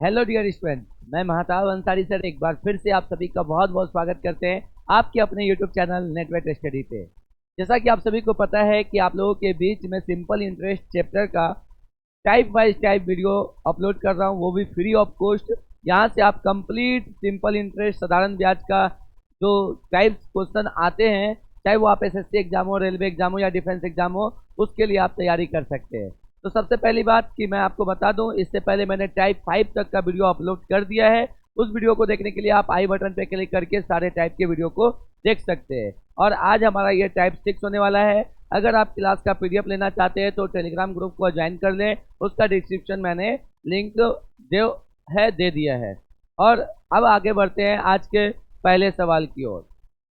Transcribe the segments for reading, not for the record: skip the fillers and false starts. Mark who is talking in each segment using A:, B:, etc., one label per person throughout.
A: Hello dear student. मैं Mahtab Ansari sir एक बार फिर से आप सभी का बहुत बहुत स्वागत करते हैं आपके अपने यूट्यूब चैनल नेटवर्क स्टडी पे। जैसा कि आप सभी को पता है कि आप लोगों के बीच में सिंपल इंटरेस्ट चैप्टर का type wise type video upload कर रहा हूं, वो भी फ्री ऑफ कॉस्ट। यहां से आप कंप्लीट सिंपल इंटरेस्ट साधारण ब्याज का जो टाइप्स क्वेश्चन आते हैं, चाहे वो आप एसएससी एग्जाम हो, रेलवे एग्जाम हो या डिफेंस एग्जाम हो, उसके लिए आप तैयारी कर सकते हैं। तो सबसे पहली बात कि मैं आपको बता दूं, इससे पहले मैंने टाइप 5 तक का वीडियो अपलोड कर दिया है। उस वीडियो को देखने के लिए आप आई बटन पे क्लिक करके सारे टाइप के वीडियो को देख सकते हैं। और आज हमारा ये टाइप 6 होने वाला है। अगर आप क्लास का पीडीएफ लेना चाहते हैं तो टेलीग्राम ग्रुप को ज्वाइन कर लें, उसका डिस्क्रिप्शन मैंने लिंक दे दिया है। और अब आगे बढ़ते हैं आज के पहले सवाल की ओर।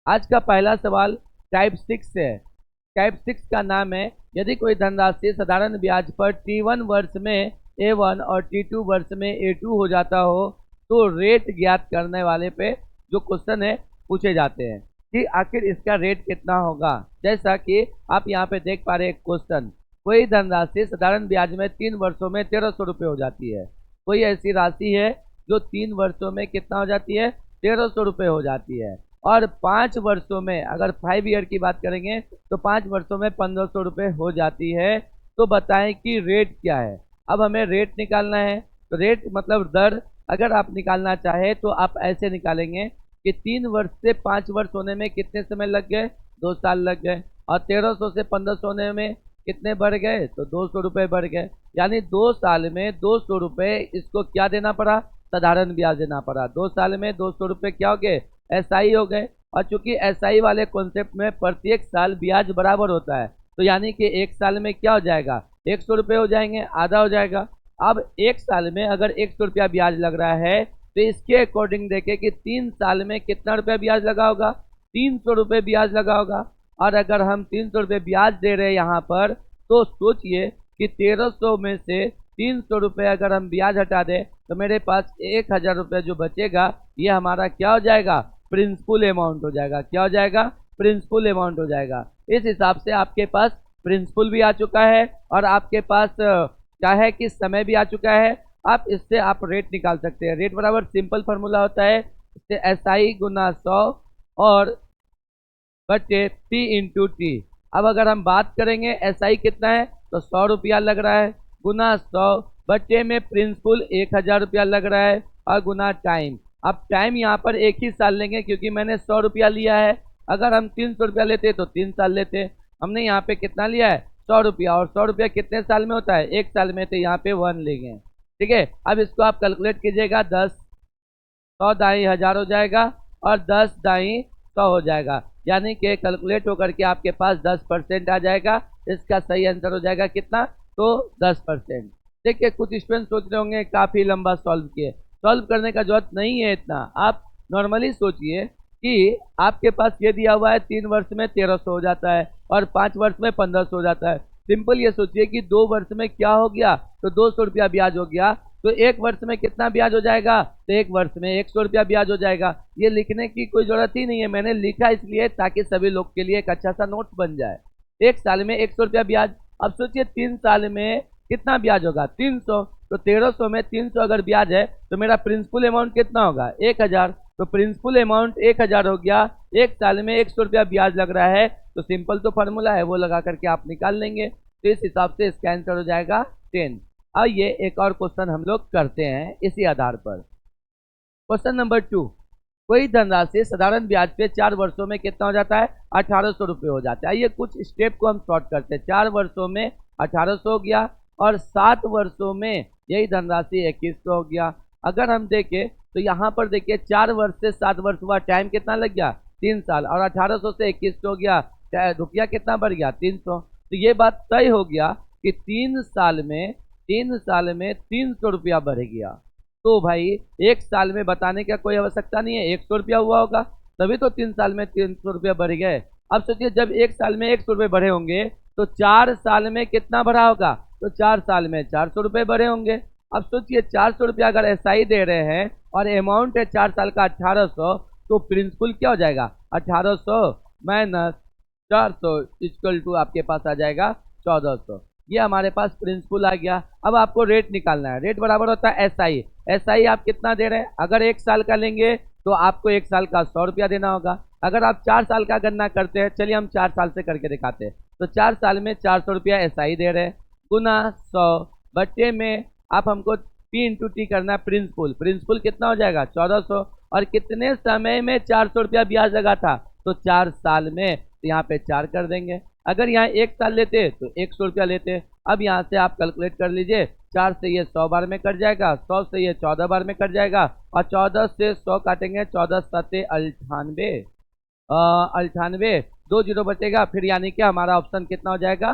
A: आज का पहला सवाल टाइप 6 से है। टाइप 6 का नाम है, यदि कोई धनराशि साधारण ब्याज पर T1 वर्ष में A1 और T2 वर्ष में A2 हो जाता हो तो रेट ज्ञात करने वाले पे जो क्वेश्चन है पूछे जाते हैं कि आखिर इसका रेट कितना होगा। जैसा कि आप यहाँ पे देख पा रहे हैं क्वेश्चन, कोई धनराशि साधारण ब्याज में 3 वर्षों में 1300 रुपये हो जाती है। कोई ऐसी राशि है जो 3 वर्षों में कितना हो जाती है, 1300 रुपये हो जाती है। और 5 वर्षों में, अगर 5 ईयर की बात करेंगे तो 5 वर्षों में 1500 रुपये हो जाती है। तो बताएं कि रेट क्या है। अब हमें रेट निकालना है, तो रेट मतलब दर अगर आप निकालना चाहे तो आप ऐसे निकालेंगे कि 3 वर्ष से 5 वर्ष होने में कितने समय लग गए, 2 साल लग गए। और 1300 से 1500 होने में कितने बढ़ गए, तो 200 रुपये बढ़ गए। यानी 2 साल में 200 रुपये इसको क्या देना पड़ा, साधारण ब्याज देना पड़ा। 2 साल में 200 रुपये क्या हो गए, एसआई हो गए। और चूंकि एसआई वाले कॉन्सेप्ट में प्रत्येक साल ब्याज बराबर होता है, तो यानी कि एक साल में क्या हो जाएगा, 100 रुपये हो जाएंगे, आधा हो जाएगा। अब एक साल में अगर 100 रुपया ब्याज लग रहा है तो इसके अकॉर्डिंग देखें कि 3 साल में कितना रुपया ब्याज लगा होगा, 300 रुपये ब्याज लगा होगा। और अगर हम 300 रुपये ब्याज दे रहे हैं यहाँ पर, तो सोचिए कि 1300 में से 300 रुपये अगर हम ब्याज हटा दें तो मेरे पास 1000 रुपये जो बचेगा, ये हमारा क्या हो जाएगा, प्रिंसिपल अमाउंट हो जाएगा। क्या हो जाएगा, प्रिंसिपल अमाउंट हो जाएगा। इस हिसाब से आपके पास प्रिंसिपल भी आ चुका है और आपके पास क्या है कि समय भी आ चुका है। आप इससे आप रेट निकाल सकते हैं। रेट बराबर सिंपल फार्मूला होता है, इससे SI गुना 100 और बटे P इंटू टी। अब अगर हम बात करेंगे SI कितना है, तो 100 रुपया लग रहा है, गुना 100 बटे में प्रिंसिपल 1000 रुपया लग रहा है और गुना टाइम। अब टाइम यहाँ पर एक ही साल लेंगे क्योंकि मैंने 100 रुपया लिया है। अगर हम 300 रुपया लेते तो 3 साल लेते। हमने यहाँ पे कितना लिया है, 100 रुपया। और 100 रुपया कितने साल में होता है, एक साल में, तो यहाँ पे 1 लेंगे। ठीक है, अब इसको आप कैलकुलेट कीजिएगा। 100 दाई 1000 हो जाएगा और 10 दाई 100 हो जाएगा। यानी कि कैलकुलेट होकर के आपके पास 10% आ जाएगा। इसका सही आंसर हो जाएगा कितना, तो 10%। देखिए कुछ स्टूडेंट सोच रहे होंगे काफ़ी लंबा सॉल्व किए। सॉल्व करने का जरूरत नहीं है इतना। आप नॉर्मली सोचिए कि आपके पास ये दिया हुआ है 3 वर्ष में 1300 हो जाता है और 5 वर्ष में 1500 हो जाता है। सिंपल ये सोचिए कि 2 वर्ष में क्या हो गया, तो 200 रुपया ब्याज हो गया। तो एक वर्ष में कितना ब्याज हो जाएगा, तो एक वर्ष में 100 रुपया ब्याज हो जाएगा। ये लिखने की कोई जरूरत ही नहीं है, मैंने लिखा इसलिए ताकि सभी लोग के लिए एक अच्छा सा नोट बन जाए। एक साल में 100 रुपया ब्याज। अब सोचिए 3 साल में कितना ब्याज होगा, 300। तो 1300 में 300 अगर ब्याज है तो मेरा प्रिंसिपल अमाउंट कितना होगा, 1000। तो प्रिंसिपल अमाउंट 1000 हो गया। एक साल में 100 रुपया ब्याज लग रहा है, तो सिंपल तो फार्मूला है, वो लगा करके आप निकाल लेंगे। तो इस हिसाब से इसका आंसर हो जाएगा 10। आइए एक और क्वेश्चन हम लोग करते हैं इसी आधार पर। क्वेश्चन नंबर 2, कोई धनराशि साधारण ब्याज पे 4 वर्षों में कितना हो जाता है, 1800 रुपये हो जाता है। ये कुछ स्टेप को हम शॉर्ट करते हैं। 4 वर्षों में 1800 हो गया और 7 वर्षों में यही धनराशि 2100 हो गया। अगर हम देखें तो यहाँ पर देखिए 4 वर्ष से 7 वर्ष हुआ, टाइम कितना लग गया, 3 साल। और 1800 से 2100 हो गया, रुपया कितना बढ़ गया, 300। तो ये बात तय हो गया कि 3 साल में 300 रुपया बढ़ गया। तो भाई एक साल में बताने का कोई आवश्यकता नहीं है, 100 रुपया हुआ होगा, तभी तो 3 साल में 300 रुपया बढ़ गए। अब सोचिए जब एक साल में 100 रुपये बढ़े होंगे तो 4 साल में कितना बढ़ा होगा, तो 4 साल में 400 रुपये बढ़े होंगे। अब सोचिए 400 रुपया अगर एसआई दे रहे हैं और अमाउंट है 4 साल का 1800, तो प्रिंसिपल क्या हो जाएगा, 1800 माइनस 400 इक्वल टू आपके पास आ जाएगा 1400। ये हमारे पास प्रिंसिपल आ गया। अब आपको रेट निकालना है। रेट बराबर होता है एसआई। SI आप कितना दे रहे हैं? अगर 1 साल का लेंगे तो आपको 1 साल का 100 रुपया देना होगा। अगर आप 4 साल का गणना करते हैं, चलिए हम 4 साल से करके दिखाते हैं। तो 4 साल में 400 रुपया SI दे रहे हैं, गुना 100 बट्टे में आप हमको P×T करना है प्रिंसिपल। प्रिंसिपल कितना हो जाएगा? 1400। और कितने समय में 400 रुपया ब्याज लगा था? तो 4 साल में, तो यहाँ पे 4 कर देंगे। अगर यहाँ 1 साल लेते तो 100 रुपया लेते। अब यहाँ से आप कैलकुलेट कर लीजिए, 4 से ये 100 बार में कट जाएगा, 100 से ये 14 बार में कट जाएगा, और 14 से 100 काटेंगे, 14 सत्ते 98, 98, 2 जीरो बचेगा। फिर यानी कि हमारा ऑप्शन कितना हो जाएगा?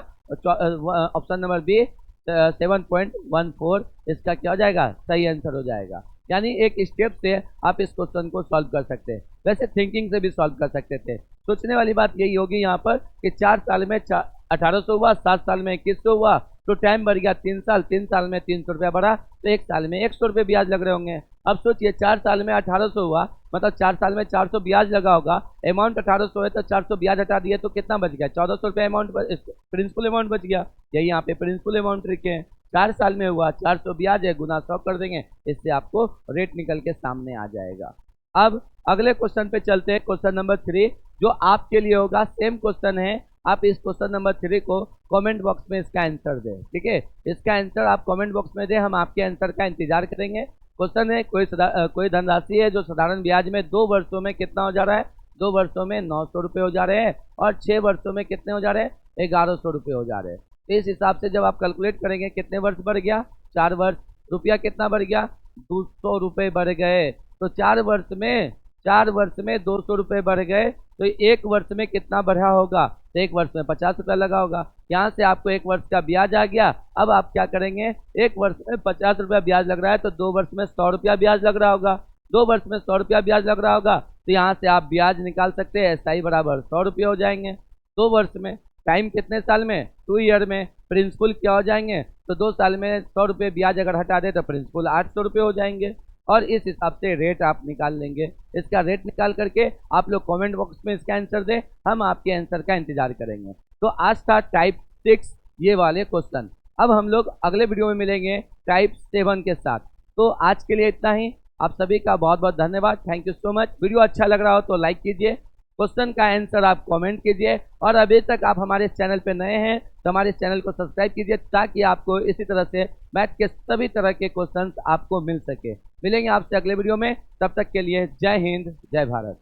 A: ऑप्शन नंबर बी 7.14 इसका क्या हो जाएगा? सही आंसर हो जाएगा। यानी एक स्टेप से आप इस क्वेश्चन को सॉल्व कर सकते हैं। वैसे थिंकिंग से भी सॉल्व कर सकते थे। सोचने वाली बात यही होगी यहाँ पर कि 4 साल में 1800 हुआ, 7 साल में 2100 हुआ, तो टाइम बढ़ गया 3 साल, 3 साल में 300 रुपया बढ़ा, तो 1 साल में 100 रुपये ब्याज लग रहे होंगे। अब सोचिए 4 साल में 1800 हुआ, मतलब 4 साल में 400 ब्याज लगा होगा। अमाउंट 1800 है तो 400 ब्याज हटा दिए तो कितना बच गया? 1400 रुपये अमाउंट, प्रिंसिपल अमाउंट बच गया। यही यहाँ पे प्रिंसिपल अमाउंट लिखे हैं। 4 साल में हुआ, 400 ब्याज है, गुना 100 कर देंगे, इससे आपको रेट निकल के सामने आ जाएगा। अब अगले क्वेश्चन पे चलते हैं, क्वेश्चन नंबर 3, जो आपके लिए होगा। सेम क्वेश्चन है, आप इस क्वेश्चन नंबर 3 को कमेंट बॉक्स में इसका आंसर दें। ठीक है, इसका आंसर आप कमेंट बॉक्स में दें, हम आपके आंसर का इंतजार करेंगे। क्वेश्चन है, कोई धनराशि है जो साधारण ब्याज में 2 वर्षों में कितना हो जा रहा है? 2 वर्षों में 900 रुपये हो जा रहे हैं, और 6 वर्षों में कितने हो जा रहे हैं? 1100 रुपये हो जा रहे हैं। तो इस हिसाब से जब आप कैलकुलेट करेंगे, कितने वर्ष बढ़ गया? 4 वर्ष। रुपया कितना बढ़ गया? 200 रुपये बढ़ गए। तो 4 वर्ष में 200 रुपये बढ़ गए, तो 1 वर्ष में कितना बढ़ा होगा? तो 1 वर्ष में 50 रुपया लगा होगा। यहाँ से आपको 1 वर्ष का ब्याज आ गया। अब आप क्या करेंगे? 1 वर्ष में 50 रुपया ब्याज लग रहा है, तो 2 वर्ष में 100 रुपया ब्याज लग रहा होगा। 2 वर्ष में 100 रुपया ब्याज लग रहा होगा, तो यहाँ से आप ब्याज निकाल सकते हैं। SI बराबर 100 रुपये हो जाएंगे 2 वर्ष में। टाइम कितने साल में? 2 ईयर में। प्रिंसिपल क्या हो जाएंगे? तो 2 साल में 100 रुपये ब्याज अगर हटा दे तो प्रिंसिपल 800 रुपये हो जाएंगे। और इस हिसाब से रेट आप निकाल लेंगे। इसका रेट निकाल करके आप लोग कमेंट बॉक्स में इसका आंसर दें, हम आपके आंसर का इंतजार करेंगे। तो आज था टाइप 6 ये वाले क्वेश्चन। अब हम लोग अगले वीडियो में मिलेंगे टाइप 7 के साथ। तो आज के लिए इतना ही। आप सभी का बहुत बहुत धन्यवाद। Thank you so much. Video अच्छा लग रहा हो तो लाइक कीजिए, क्वेश्चन का आंसर आप कमेंट कीजिए, और अभी तक आप हमारे चैनल पे नए हैं तो हमारे चैनल को सब्सक्राइब कीजिए, ताकि आपको इसी तरह से मैथ के सभी तरह के क्वेश्चंस आपको मिल सके। मिलेंगे आपसे अगले वीडियो में, तब तक के लिए जय हिंद, जय भारत।